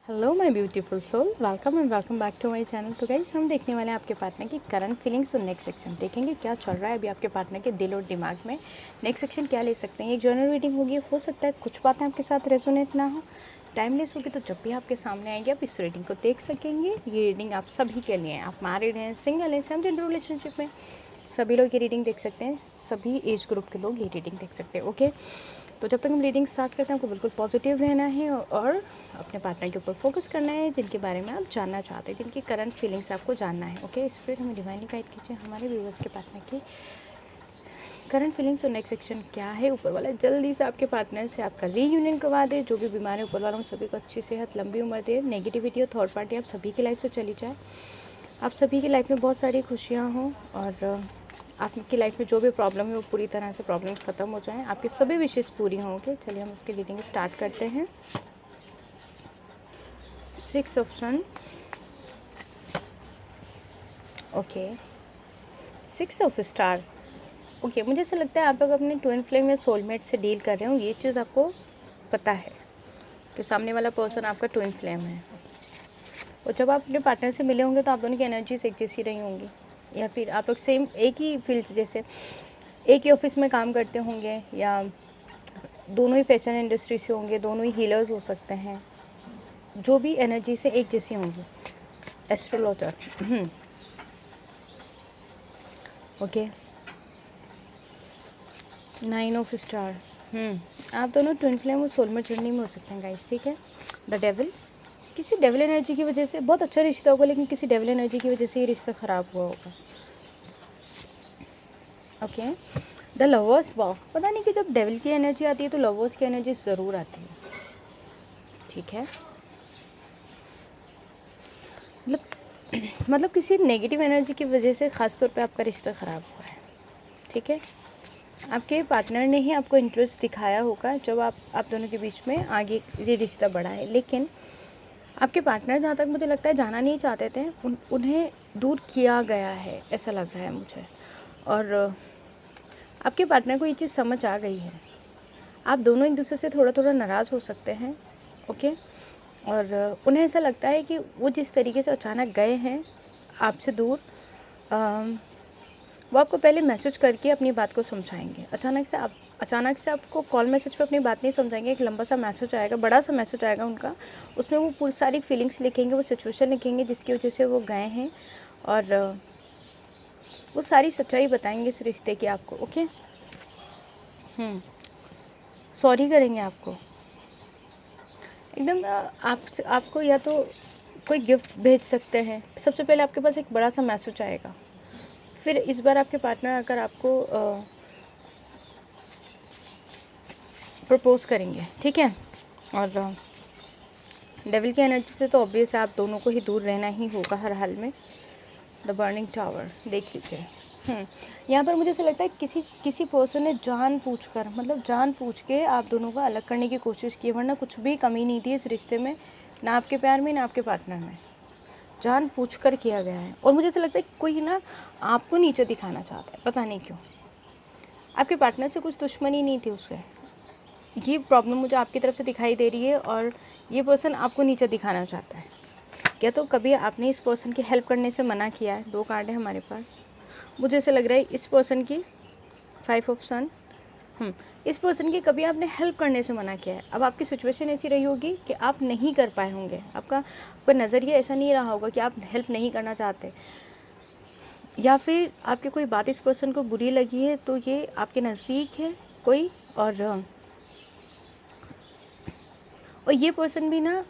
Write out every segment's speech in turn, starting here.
Hello my beautiful soul, welcome and welcome back to my channel. तो guys, हम देखने वाले हैं आपके पार्टनर की करंट फीलिंग्स और नेक्स्ट सेक्शन। देखेंगे क्या चल रहा है अभी आपके पार्टनर के दिल और दिमाग में। नेक्स्ट सेक्शन क्या ले सकते हैं। एक जर्नल रीडिंग होगी, हो सकता है कुछ बातें आपके साथ रेजोनेट ना हो, टाइमलेस होगी, तो जब भी आपके सामने आएंगे आप इस रीडिंग को देख सकेंगे। ये रीडिंग आप सभी के लिए है। आप मैरिड हैं, सिंगल हैं, सेम जेंडर रिलेशनशिप में, सभी लोग ये रीडिंग देख सकते हैं। सभी एज ग्रुप के लोग ये रीडिंग देख सकते हैं। ओके, तो जब तक हम रीडिंग स्टार्ट करते हैं आपको बिल्कुल पॉजिटिव रहना है और अपने पार्टनर के ऊपर फोकस करना है, जिनके बारे में आप जानना चाहते हैं, जिनकी करंट फीलिंग्स आपको जानना है। ओके, स्पिरिट हमें डिवाइनली गाइड कीजिए, हमारे व्यूअर्स के पार्टनर की करंट फीलिंग्स और नेक्स्ट सेक्शन क्या है। ऊपर वाला जल्दी से आपके पार्टनर से आपका रीयूनियन करवा दे। जो भी बीमार है ऊपर वाला उन सभी को अच्छी सेहत, लंबी उम्र दे। नेगेटिविटी और थर्ड पार्टी आप सभी की लाइफ से चली जाए। आप सभी की लाइफ में बहुत सारी खुशियाँ हों और आपकी लाइफ में जो भी प्रॉब्लम है वो पूरी तरह से प्रॉब्लम्स ख़त्म हो जाएं, आपकी सभी विशेष पूरी हों। ओके, चलिए हम इसकी रीडिंग स्टार्ट करते हैं। 6 of sun, okay, 6 of star. Okay, मुझे ऐसा लगता है आप लोग अपने ट्विन फ्लेम या सोलमेट से डील कर रहे हो। ये चीज़ आपको पता है कि सामने वाला पर्सन आपका ट्विन फ्लेम है। और जब आप अपने पार्टनर से मिले होंगे तो आप दोनों की एनर्जीज एक जैसी रही होंगी, या फिर आप लोग सेम एक ही फील्ड, जैसे एक ही ऑफिस में काम करते होंगे, या दोनों ही फैशन इंडस्ट्री से होंगे, दोनों ही हीलर्स हो सकते हैं। जो भी एनर्जी से एक जैसी होंगी। Astrologer, okay, 9 of star. आप दोनों ट्विन फ्लेम और सोलमेट जर्नी में हो सकते हैं गाइस, ठीक है। द डेविल, किसी डेविल एनर्जी की वजह से बहुत अच्छा रिश्ता होगा, लेकिन किसी डेविल एनर्जी की वजह से ये रिश्ता ख़राब हुआ होगा। ओके, द लवर्स, वाह, पता नहीं कि जब डेविल की एनर्जी आती है तो लवर्स की एनर्जी ज़रूर आती है, ठीक है। मतलब किसी नेगेटिव एनर्जी की वजह से ख़ास तौर पे आपका रिश्ता ख़राब हुआ है, ठीक है। आपके पार्टनर ने ही आपको इंटरेस्ट दिखाया होगा जब आप दोनों के बीच में आगे ये रिश्ता बढ़ा है, लेकिन आपके पार्टनर जहाँ तक मुझे लगता है जाना नहीं चाहते थे, उन्हें दूर किया गया है, ऐसा लग रहा है मुझे। और आपके पार्टनर को ये चीज़ समझ आ गई है। आप दोनों एक दूसरे से थोड़ा थोड़ा नाराज़ हो सकते हैं, ओके। और उन्हें ऐसा लगता है कि वो जिस तरीके से अचानक गए हैं आपसे दूर, वो आपको पहले मैसेज करके अपनी बात को समझाएंगे। अचानक से आपको कॉल मैसेज पे अपनी बात नहीं समझाएंगे। एक लंबा सा मैसेज आएगा, बड़ा सा मैसेज आएगा उनका, उसमें वो पूरी सारी फीलिंग्स लिखेंगे, वो सिचुएशन लिखेंगे जिसकी वजह से वो गए हैं, और वो सारी सच्चाई बताएंगे इस रिश्ते की आपको, ओके। सॉरी करेंगे आपको एकदम। आपको या तो कोई गिफ्ट भेज सकते हैं। सबसे पहले आपके पास एक बड़ा सा मैसेज आएगा, फिर इस बार आपके पार्टनर अगर आपको प्रपोज करेंगे, ठीक है। और डेविल की एनर्जी से तो ऑब्वियस है आप दोनों को ही दूर रहना ही होगा हर हाल में। द बर्निंग टावर देख लीजिए। यहाँ पर मुझे ऐसा लगता है किसी पर्सन ने जान पूछ के आप दोनों को अलग करने की कोशिश की, वरना कुछ भी कमी नहीं थी इस रिश्ते में, ना आपके प्यार में ना आपके पार्टनर में। जान पूछ कर किया गया है। और मुझे ऐसा लगता है कोई ना आपको नीचे दिखाना चाहता है, पता नहीं क्यों। आपके पार्टनर से कुछ दुश्मनी नहीं थी उससे, ये प्रॉब्लम मुझे आपकी तरफ से दिखाई दे रही है, और ये पर्सन आपको नीचे दिखाना चाहता है। क्या तो कभी आपने इस पर्सन की हेल्प करने से मना किया है। 2 कार्ड है हमारे पास। मुझे ऐसा लग रहा है इस पर्सन की 5 ऑफ सन, इस पर्सन की कभी आपने हेल्प करने से मना किया है। अब आपकी सिचुएशन ऐसी रही होगी कि आप नहीं कर पाए होंगे। आपका नज़रिया ऐसा नहीं रहा होगा कि आप हेल्प नहीं करना चाहते, या फिर आपकी कोई बात इस पर्सन को बुरी लगी है, तो ये आपके नज़दीक है कोई, और ये पर्सन भी ना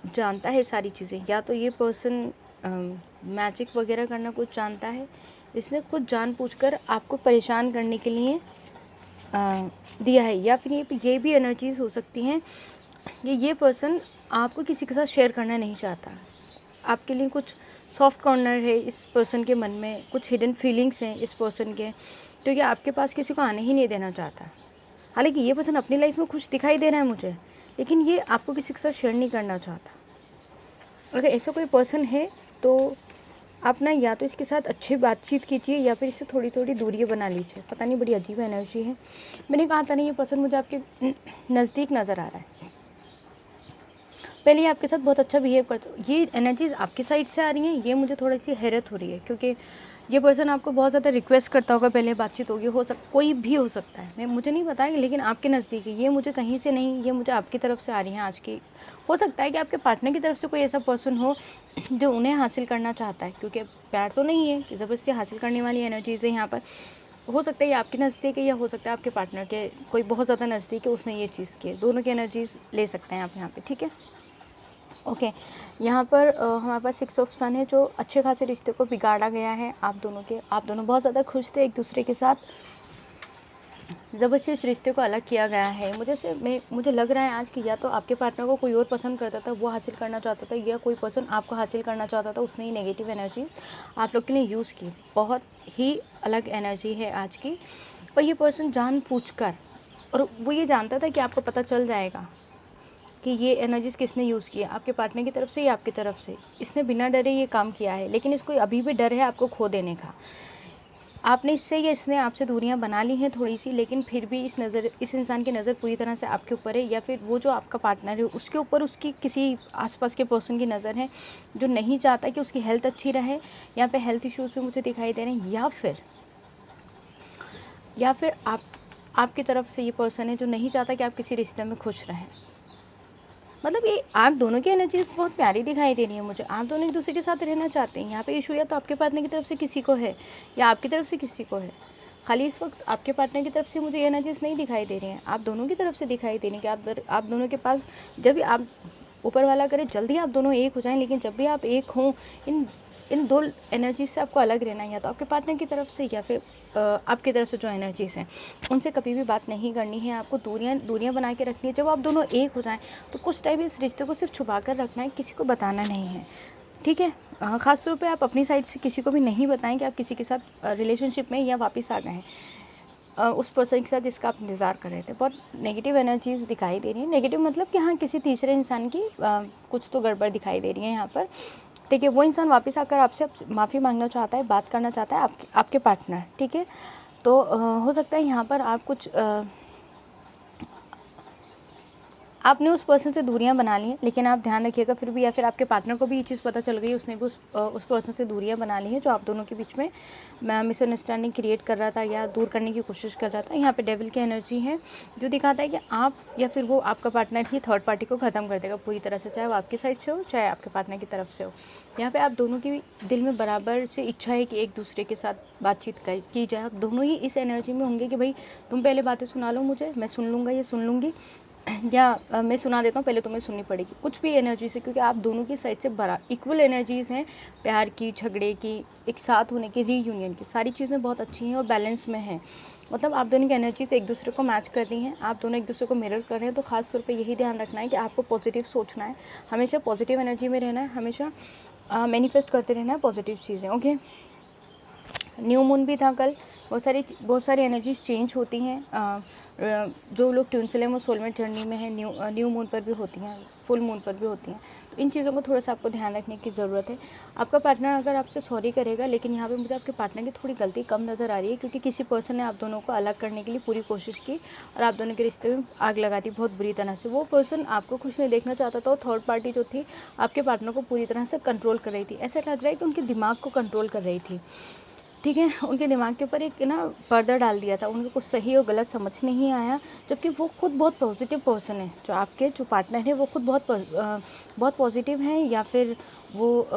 जानता है सारी चीज़ें। या तो ये पर्सन मैजिक वगैरह करना कुछ जानता है, इसने खुद जानबूझकर आपको परेशान करने के लिए दिया है। या फिर ये भी एनर्जीज हो सकती हैं कि ये पर्सन आपको किसी के साथ शेयर करना नहीं चाहता। आपके लिए कुछ सॉफ्ट कॉर्नर है इस पर्सन के मन में, कुछ हिडन फीलिंग्स हैं इस पर्सन के, तो ये आपके पास किसी को आने ही नहीं देना चाहता। हालांकि ये पर्सन अपनी लाइफ में खुश दिखाई दे रहा है मुझे, लेकिन ये आपको किसी के साथ शेयर नहीं करना चाहता। अगर ऐसा कोई पर्सन है तो आप ना या तो इसके साथ अच्छी बातचीत कीजिए, या फिर इससे थोड़ी थोड़ी दूरी बना लीजिए। पता नहीं, बड़ी अजीब एनर्जी है। मैंने कहा था ना, ये पर्सन मुझे आपके नज़दीक नज़र आ रहा है। पहले ये आपके साथ बहुत अच्छा बिहेव करता, ये एनर्जीज़ आपकी साइड से आ रही हैं, ये मुझे थोड़ी सी हैरत हो रही है, क्योंकि ये पर्सन आपको बहुत ज़्यादा रिक्वेस्ट करता होगा, पहले बातचीत होगी, कोई भी हो सकता है, मैं मुझे नहीं पता, लेकिन आपके नज़दीक है, ये मुझे कहीं से नहीं, ये मुझे आपकी तरफ से आ रही हैं आज की। हो सकता है कि आपके पार्टनर की तरफ से कोई ऐसा पर्सन हो जो उन्हें हासिल करना चाहता है, क्योंकि प्यार तो नहीं है, ज़बरदस्ती हासिल करने वाली एनर्जीज़ है यहाँ पर। हो सकता है ये आपके नज़दीक है, या हो सकता है आपके पार्टनर के कोई बहुत ज़्यादा नज़दीक है, उसने ये चीज़ की है। दोनों की एनर्जीज़ ले सकते हैं आप यहाँ पे, ठीक है। ओके, यहाँ पर हमारे पास 6 ऑफ सन है, जो अच्छे खासे रिश्ते को बिगाड़ा गया है आप दोनों बहुत ज़्यादा खुश थे एक दूसरे के साथ, ज़बरदस्ती इस रिश्ते को अलग किया गया है। मुझे लग रहा है आज कि या तो आपके पार्टनर को कोई और पसंद करता था, वो हासिल करना चाहता था, या कोई पर्सन आपको हासिल करना चाहता था, उसने ही नेगेटिव एनर्जीज़ आप लोग के लिए यूज़ की। बहुत ही अलग एनर्जी है आज की। और ये पर्सन जानबूझकर, और वो ये जानता था कि आपको पता चल जाएगा कि ये एनर्जीज़ किसने यूज़ की है, आपके पार्टनर की तरफ से या आपकी तरफ से। इसने बिना डरे ये काम किया है, लेकिन इसको अभी भी डर है आपको खो देने का। आपने इससे या इसने आपसे दूरियां बना ली हैं थोड़ी सी, लेकिन फिर भी इस इंसान की नज़र पूरी तरह से आपके ऊपर है, या फिर वो जो आपका पार्टनर है उसके ऊपर उसकी किसी आसपास के पर्सन की नज़र है, जो नहीं चाहता कि उसकी हेल्थ अच्छी रहे। यहाँ पे हेल्थ इश्यूज़ भी मुझे दिखाई दे रहे हैं, या फिर आपकी तरफ से ये पर्सन है जो नहीं चाहता कि आप किसी रिश्ते में खुश रहें। मतलब ये आप दोनों की एनर्जीज बहुत प्यारी दिखाई दे रही है मुझे, आप दोनों एक दूसरे के साथ रहना चाहते हैं। यहाँ पे इशू या तो आपके पार्टनर की तरफ से किसी को है, या आपकी तरफ से किसी को है। खाली इस वक्त आपके पार्टनर की तरफ से मुझे ये एनर्जीज नहीं दिखाई दे रही हैं, आप दोनों की तरफ से दिखाई दे रही हैं कि आप दोनों के पास, जब भी आप, ऊपर वाला करे जल्दी आप दोनों एक हो जाएं, लेकिन जब भी आप एक हों, इन दो एनर्जी से आपको अलग रहना है, या तो आपके पार्टनर की तरफ से या फिर आपकी तरफ से जो एनर्जीज़ हैं उनसे कभी भी बात नहीं करनी है। आपको दूरियां बना के रखनी है। जब आप दोनों एक हो जाएं तो कुछ टाइम इस रिश्ते को सिर्फ छुपा कर रखना है, किसी को बताना नहीं है, ठीक है। ख़ास तौर पे आप अपनी साइड से किसी को भी नहीं बताएं कि आप किसी के साथ रिलेशनशिप में या वापस आ गए हैं उस पर्सन के साथ जिसका आप इंतज़ार कर रहे थे। बहुत नेगेटिव एनर्जीज़ दिखाई दे रही है। नेगेटिव मतलब कि हाँ, किसी तीसरे इंसान की कुछ तो गड़बड़ दिखाई दे रही है यहाँ पर, ठीक है। वो इंसान वापस आकर आपसे माफ़ी मांगना चाहता है, बात करना चाहता है, आपके पार्टनर, ठीक है। तो हो सकता है यहाँ पर आप कुछ आपने उस पर्सन से दूरियां बना ली हैं, लेकिन आप ध्यान रखिएगा फिर भी, या फिर आपके पार्टनर को भी ये चीज़ पता चल गई, उसने भी उस पर्सन से दूरियां बना ली हैं जो आप दोनों के बीच में मिसअंडरस्टैंडिंग क्रिएट कर रहा था या दूर करने की कोशिश कर रहा था। यहाँ पे डेविल की एनर्जी है जो दिखाता है कि आप या फिर वो आपका पार्टनर ही थर्ड पार्टी को ख़त्म कर देगा पूरी तरह से, चाहे वो आपकी साइड से हो चाहे आपके पार्टनर की तरफ से हो। यहाँ पर आप दोनों की दिल में बराबर से इच्छा है कि एक दूसरे के साथ बातचीत की जाए। आप दोनों ही इस एनर्जी में होंगे कि भाई तुम पहले बातें सुना लो मुझे, मैं सुन लूँगा या सुन लूँगी, या मैं सुना देता हूँ, पहले तुम्हें सुननी पड़ेगी, कुछ भी एनर्जी से, क्योंकि आप दोनों की साइड से बड़ा इक्वल एनर्जीज़ हैं। प्यार की, झगड़े की, एक साथ होने की, रीयूनियन की, सारी चीज़ें बहुत अच्छी हैं और बैलेंस में हैं। मतलब आप दोनों की एनर्जीज एक दूसरे को मैच कर रही हैं, आप दोनों एक दूसरे को मिरर कर रहे हैं। तो खास तौर पे यही ध्यान रखना है कि आपको पॉजिटिव सोचना है, हमेशा पॉजिटिव एनर्जी में रहना है, हमेशा मैनिफेस्ट करते रहना है पॉजिटिव चीज़ें, ओके। न्यू मून भी था कल, बहुत सारी एनर्जीज चेंज होती हैं। जो लोग ट्विन फ्लेम और सोलमेट जर्नी में हैं, न्यू मून पर भी होती हैं, फुल मून पर भी होती हैं। तो इन चीज़ों को थोड़ा सा आपको ध्यान रखने की ज़रूरत है। आपका पार्टनर अगर आपसे सॉरी करेगा, लेकिन यहाँ पे मुझे आपके पार्टनर की थोड़ी गलती कम नज़र आ रही है, क्योंकि किसी पर्सन ने आप दोनों को अलग करने के लिए पूरी कोशिश की और आप दोनों के रिश्ते में आग लगा दी बहुत बुरी तरह से। वो पर्सन आपको खुश नहीं देखना चाहता था, और थर्ड पार्टी जो थी आपके पार्टनर को पूरी तरह से कंट्रोल कर रही थी। ऐसा लग रहा है कि उनके दिमाग को कंट्रोल कर रही थी, ठीक है। उनके दिमाग के ऊपर एक पर्दा डाल दिया था, उनको कुछ सही और गलत समझ नहीं आया, जबकि वो खुद बहुत पॉजिटिव पर्सन है। जो आपके जो पार्टनर है वो खुद बहुत पॉजिटिव हैं, या फिर वो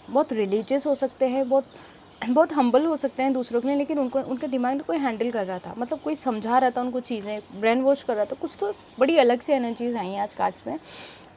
बहुत रिलीजियस हो सकते हैं, बहुत हम्बल हो सकते हैं दूसरों के लिए, लेकिन उनके दिमाग में कोई हैंडल कर रहा था, मतलब कोई समझा रहा था उनको चीज़ें, ब्रेन वॉश कर रहा था। कुछ तो बड़ी अलग से एनर्जीज आई हैं आज कार्ड्स में,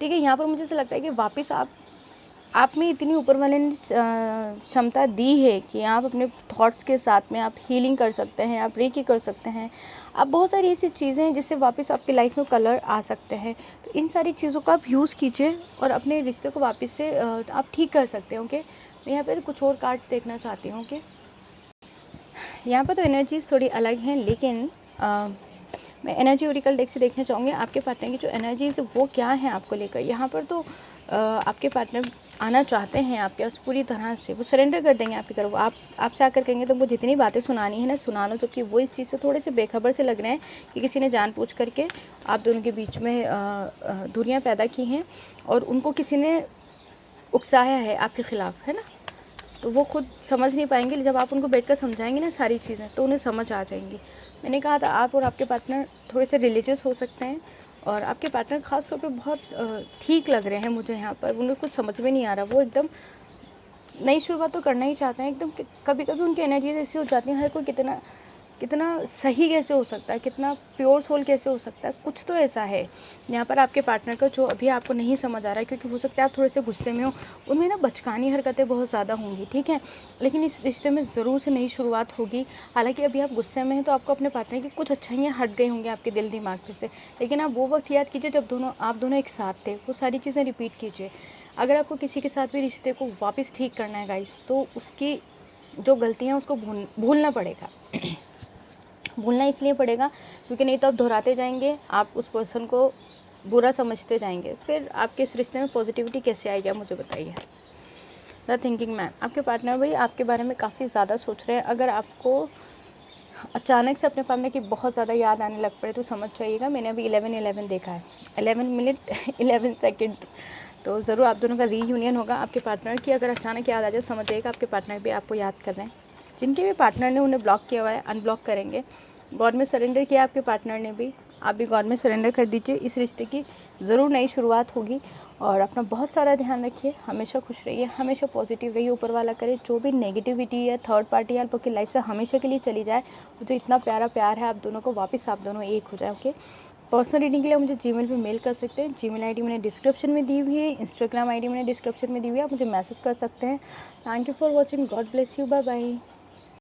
ठीक है। यहाँ पर मुझे ऐसा लगता है कि वापस आप में इतनी ऊपर वाले ने क्षमता दी है कि आप अपने थॉट्स के साथ में आप हीलिंग कर सकते हैं, आप रेकी कर सकते हैं, आप बहुत सारी ऐसी चीज़ें हैं जिससे वापस आपकी लाइफ में कलर आ सकते हैं। तो इन सारी चीज़ों को आप यूज़ कीजिए और अपने रिश्ते को वापस से आप ठीक कर सकते हैं, ओके। मैं यहाँ पे कुछ और कार्ड्स देखना चाहती हूँ, ओके। यहाँ पर तो एनर्जीज़ थोड़ी अलग हैं, लेकिन मैं एनर्जी ओरेकल डेक से देखना चाहूँगी आपके पार्टनर की जो एनर्जीज वो क्या है आपको लेकर। यहाँ पर तो आपके पार्टनर आना चाहते हैं आपके पास पूरी तरह से, वो सरेंडर कर देंगे आपकी तरफ। आप आपसे आकर कहेंगे तो वो जितनी बातें सुनानी है ना सुना लो, जबकि वो इस चीज़ से थोड़े से बेखबर से लग रहे हैं कि किसी ने जानबूझ करके आप दोनों के बीच में दूरियां पैदा की हैं और उनको किसी ने उकसाया है आपके ख़िलाफ़, है ना। तो वो खुद समझ नहीं पाएंगे, जब आप उनको बैठकर समझाएंगे ना सारी चीज़ें तो उन्हें समझ आ जाएंगी। मैंने कहा था आप और आपके पार्टनर थोड़े से रिलीजियस हो सकते हैं और आपके पार्टनर ख़ास तौर पे बहुत ठीक लग रहे हैं मुझे यहाँ पर। उन्हें कुछ समझ में नहीं आ रहा, वो एकदम नई शुरुआत तो करना ही चाहते हैं एकदम। कभी कभी उनकी एनर्जीज ऐसी हो जाती है, हर कोई कितना कितना सही कैसे हो सकता है, कितना प्योर सोल कैसे हो सकता है, कुछ तो ऐसा है यहाँ पर आपके पार्टनर का जो अभी आपको नहीं समझ आ रहा है। क्योंकि हो सकता है आप थोड़े से गुस्से में हो, उनमें ना बचकानी हरकतें बहुत ज़्यादा होंगी, ठीक है। लेकिन इस रिश्ते में ज़रूर से नई शुरुआत होगी। हालांकि अभी आप गुस्से में हैं तो आपको अपने पार्टनर की कुछ अच्छाइयाँ हट गई होंगी आपके दिल दिमाग पे से, लेकिन आप वो वक्त याद कीजिए जब आप दोनों एक साथ थे, वो सारी चीज़ें रिपीट कीजिए। अगर आपको किसी के साथ भी रिश्ते को वापस ठीक करना है गाइस, तो उसकी जो गलतियाँ उसको भूलना पड़ेगा। भूलना इसलिए पड़ेगा क्योंकि नहीं तो आप दोहराते जाएंगे, आप उस पर्सन को बुरा समझते जाएंगे, फिर आपके इस रिश्ते में पॉजिटिविटी कैसे आएगी आप मुझे बताइए। द थिंकिंग मैन, आपके पार्टनर भाई आपके बारे में काफ़ी ज़्यादा सोच रहे हैं। अगर आपको अचानक से अपने पार्टनर की बहुत ज़्यादा याद आने लग पड़े तो समझ जाइएगा, मैंने अभी 11-11 देखा है, 11 मिनट 11 सेकेंड्स, तो ज़रूर आप दोनों का रीयूनियन होगा। आपके पार्टनर की अगर अचानक याद आ जाए समझ जाइएगा आपके पार्टनर भी आपको याद कर रहे हैं। जिनके भी पार्टनर ने उन्हें ब्लॉक किया हुआ है अनब्लॉक करेंगे। गॉड में सरेंडर किया आपके पार्टनर ने भी, आप भी गॉड में सरेंडर कर दीजिए। इस रिश्ते की ज़रूर नई शुरुआत होगी और अपना बहुत सारा ध्यान रखिए, हमेशा खुश रहिए, हमेशा पॉजिटिव रहिए। ऊपर वाला करे जो भी नेगेटिविटी है, थर्ड पार्टी है आपकी लाइफ से हमेशा के लिए चली जाए। वो जो इतना प्यारा प्यार है आप दोनों को, वापस आप दोनों एक हो जाए। ओके, पर्सनल रीडिंग के लिए मुझे जीमेल पे मेल कर सकते हैं। जीमेल आईडी मैंने डिस्क्रिप्शन में दी हुई है, इंस्टाग्राम आईडी मैंने डिस्क्रिप्शन में दी हुई है, आप मुझे मैसेज कर सकते हैं। Thank you for watching, God bless you, bye bye.